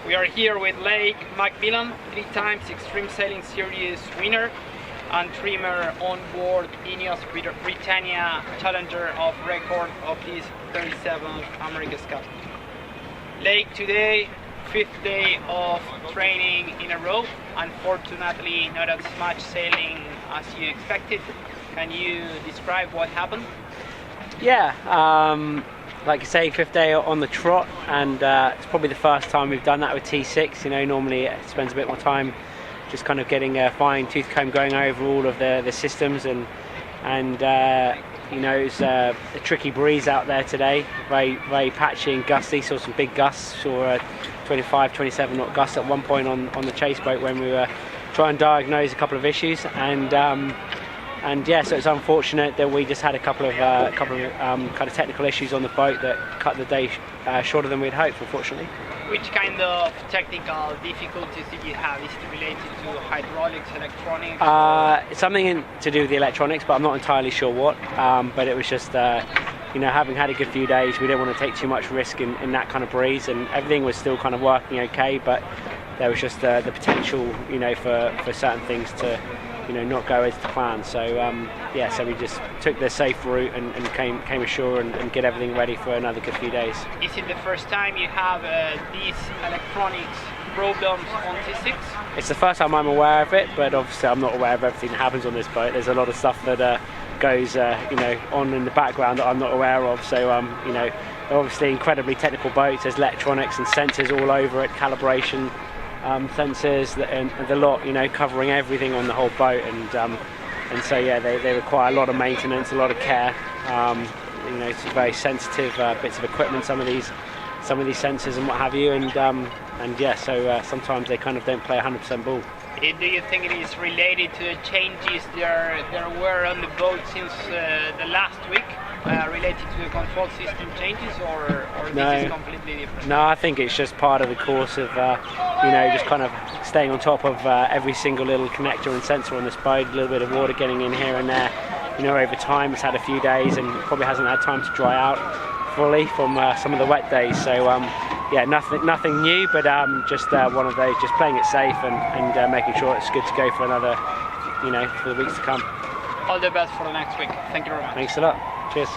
We are here with Leigh McMillan, 3 times Extreme Sailing Series winner and trimmer on board INEOS Britannia, challenger of record of this 37th America's Cup. Leigh, today, 5th day of training in a row. Unfortunately, not as much sailing as you expected. Can you describe what happened? Yeah, like you say, 5th day on the trot, and it's probably the first time we've done that with T6. You know, normally it spends a bit more time just kind of getting a fine tooth comb going over all of the systems, and you know, it's a tricky breeze out there today, very patchy and gusty. Saw some big gusts, saw 25, 27 knot gusts at one point on the chase boat when we were trying to diagnose a couple of issues, and yeah, so it's unfortunate that we just had a couple of kind of technical issues on the boat that cut the day shorter than we'd hoped, unfortunately. Which kind of technical difficulties did you have? Is it related to hydraulics, electronics? It's something to do with the electronics, but I'm not entirely sure what. But it was just, you know, having had a good few days, we didn't want to take too much risk in that kind of breeze, and everything was still kind of working okay, but there was just the potential, you know, for certain things to, you know, not go as to plan. So yeah, so we just took the safe route and came ashore and get everything ready for another good few days. Is it the first time you have these electronics problems on T6? It's the first time I'm aware of it, but obviously I'm not aware of everything that happens on this boat. There's a lot of stuff that goes you know, on in the background that I'm not aware of. So you know, they're obviously incredibly technical boats. There's electronics and sensors all over it, calibration sensors and the lot, you know, covering everything on the whole boat, and so yeah, they require a lot of maintenance, a lot of care. You know, it's very sensitive bits of equipment, some of these sensors and what have you, and yeah, so sometimes they kind of don't play 100% ball. Do you think it is related to the changes there were on the boat since the last week, related to the control system changes, or no, this is completely different? No, I think it's just part of the course of you know, just kind of staying on top of every single little connector and sensor on this boat. A little bit of water getting in here and there. You know, over time it's had a few days and probably hasn't had time to dry out fully from some of the wet days. So yeah, nothing new, but just one of those, just playing it safe and making sure it's good to go for another, you know, for the weeks to come. All the best for the next week. Thank you very much. Thanks a lot. Cheers.